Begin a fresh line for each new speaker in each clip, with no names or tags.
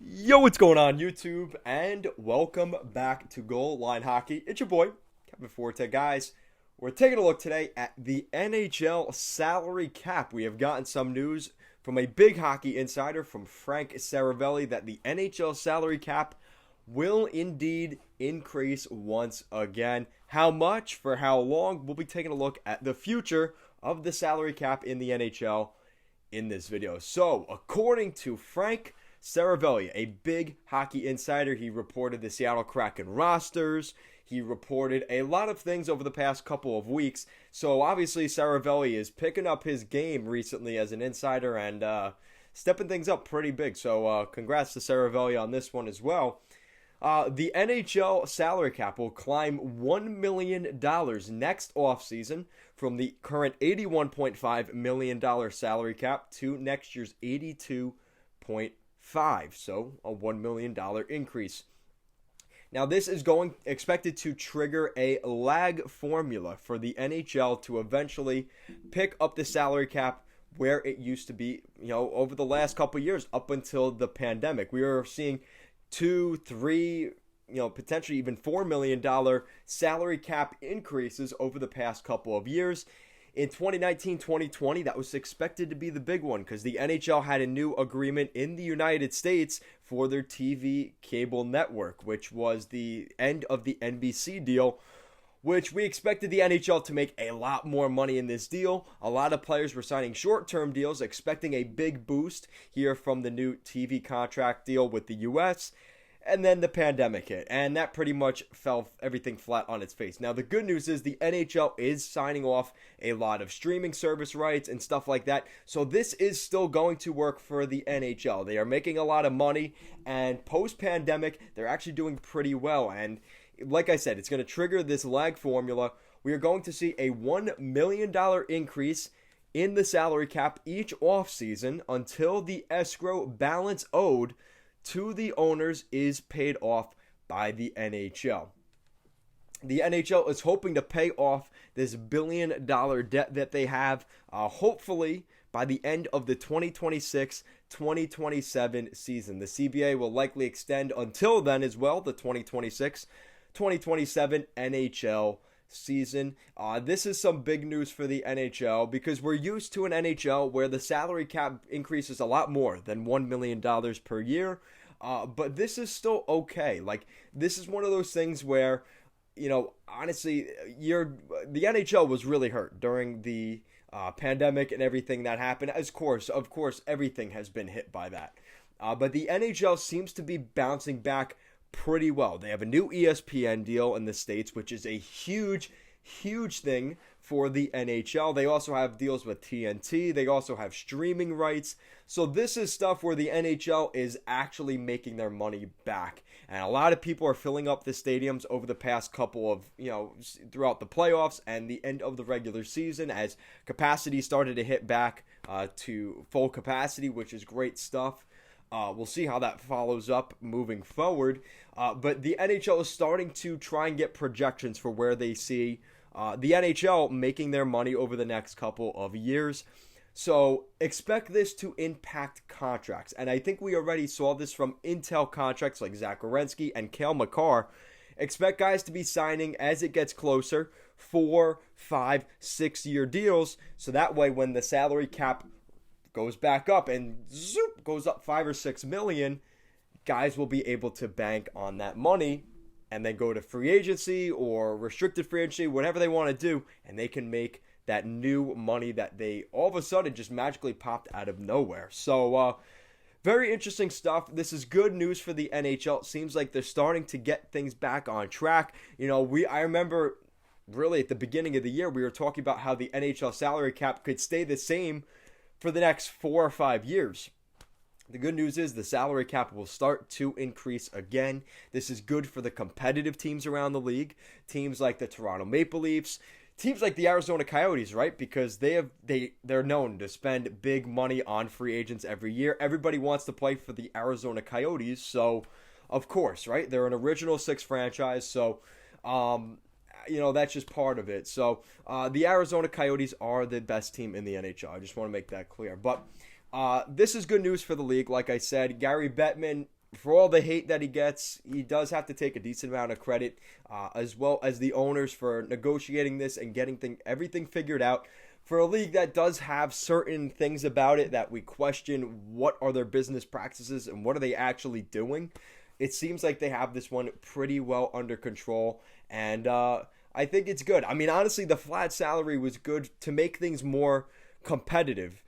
Yo, what's going on, YouTube? And welcome back to Goal Line Hockey. It's your boy, Kevin Forte. Guys, we're taking a look today at the NHL salary cap. We have gotten some news from a big hockey insider, from Frank Saravelli, that the NHL salary cap will indeed increase once again. How much, for how long? We'll be taking a look at the future of the salary cap in the NHL in this video. So, according to Frank Saravelli, a big hockey insider, he reported the Seattle Kraken rosters. He reported a lot of things over the past couple of weeks. So obviously Saravelli is picking up his game recently as an insider and stepping things up pretty big. So congrats to Saravelli on this one as well. The NHL salary cap will climb $1 million next offseason from the current $81.5 million salary cap to next year's $82.5. So a $1 million increase. Now this is expected to trigger a lag formula for the NHL to eventually pick up the salary cap where it used to be, over the last couple of years up until the pandemic. We were seeing 2, 3, potentially even $4 million salary cap increases over the past couple of years. In 2019-2020, that was expected to be the big one because the NHL had a new agreement in the United States for their TV cable network, which was the end of the NBC deal, which we expected the NHL to make a lot more money in this deal. A lot of players were signing short-term deals, expecting a big boost here from the new TV contract deal with the U.S., and then the pandemic hit, and that pretty much fell everything flat on its face. Now, the good news is the NHL is signing off a lot of streaming service rights and stuff like that, so this is still going to work for the NHL. They are making a lot of money, and post-pandemic, they're actually doing pretty well, and like I said, it's going to trigger this lag formula. We are going to see a $1 million increase in the salary cap each offseason until the escrow balance owed to the owners is paid off by the NHL. The NHL is hoping to pay off this $1 billion debt that they have, hopefully by the end of the 2026-2027 season. The CBA will likely extend until then as well, the 2026-2027 NHL season. This is some big news for the NHL because we're used to an NHL where the salary cap increases a lot more than $1 million per year. But this is still okay. Like, this is one of those things where, honestly, the NHL was really hurt during the pandemic and everything that happened. Of course, everything has been hit by that. But the NHL seems to be bouncing back pretty well. They have a new ESPN deal in the States, which is a huge thing for the NHL. They also have deals with TNT. They also have streaming rights. So this is stuff where the NHL is actually making their money back. And a lot of people are filling up the stadiums over the past couple of, throughout the playoffs and the end of the regular season as capacity started to hit back to full capacity, which is great stuff. We'll see how that follows up moving forward. But the NHL is starting to try and get projections for where they see the NHL making their money over the next couple of years. So expect this to impact contracts. And I think we already saw this from Intel contracts like Zach Werenski and Cale Makar. Expect guys to be signing as it gets closer 4, 5, 6-year deals. So that way when the salary cap goes back up and zoop, goes up 5 or 6 million, guys will be able to bank on that money and then go to free agency or restricted free agency, whatever they want to do, and they can make that new money that they all of a sudden just magically popped out of nowhere. So very interesting stuff. This is good news for the NHL. It seems like they're starting to get things back on track. I remember really at the beginning of the year we were talking about how the NHL salary cap could stay the same for the next 4 or 5 years. The good news is the salary cap will start to increase again. This is good for the competitive teams around the league. Teams like the Toronto Maple Leafs, teams like the Arizona Coyotes, right? Because they're known to spend big money on free agents every year. Everybody wants to play for the Arizona Coyotes, so of course, right? They're an original 6 franchise, so that's just part of it. So the Arizona Coyotes are the best team in the NHL. I just want to make that clear. But this is good news for the league. Like I said, Gary Bettman for all the hate that he gets, he does have to take a decent amount of credit, as well as the owners for negotiating this and getting everything figured out. For a league that does have certain things about it that we question, what are their business practices and what are they actually doing? It seems like they have this one pretty well under control, and I think it's good. I mean, honestly, the flat salary was good to make things more competitive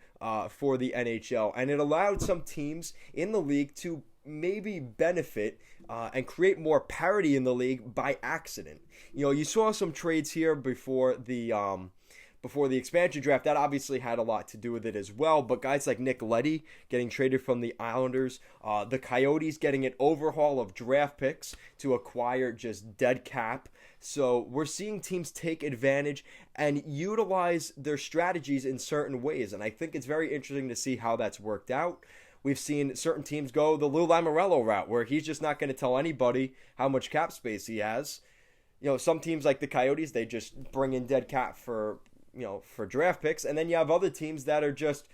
for the NHL, and it allowed some teams in the league to maybe benefit and create more parity in the league by accident. You know, you saw some trades here before the expansion draft. That obviously had a lot to do with it as well. But guys like Nick Leddy getting traded from the Islanders, the Coyotes getting an overhaul of draft picks to acquire just dead cap. So we're seeing teams take advantage and utilize their strategies in certain ways. And I think it's very interesting to see how that's worked out. We've seen certain teams go the Lou Lamoriello route, where he's just not going to tell anybody how much cap space he has. You know, some teams like the Coyotes, they just bring in dead cap for draft picks. And then you have other teams that are just,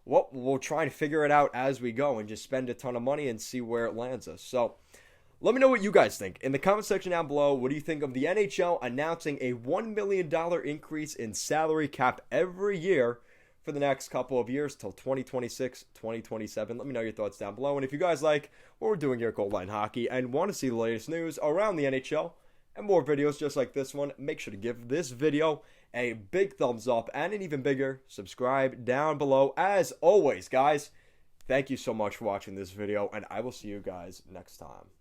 well, we'll try and figure it out as we go and just spend a ton of money and see where it lands us. So let me know what you guys think in the comment section down below. What do you think of the NHL announcing a $1 million increase in salary cap every year for the next couple of years till 2026, 2027? Let me know your thoughts down below. And if you guys like what we're doing here at Goal Line Hockey and want to see the latest news around the NHL and more videos just like this one, make sure to give this video a big thumbs up and an even bigger subscribe down below. As always, guys, thank you so much for watching this video, and I will see you guys next time.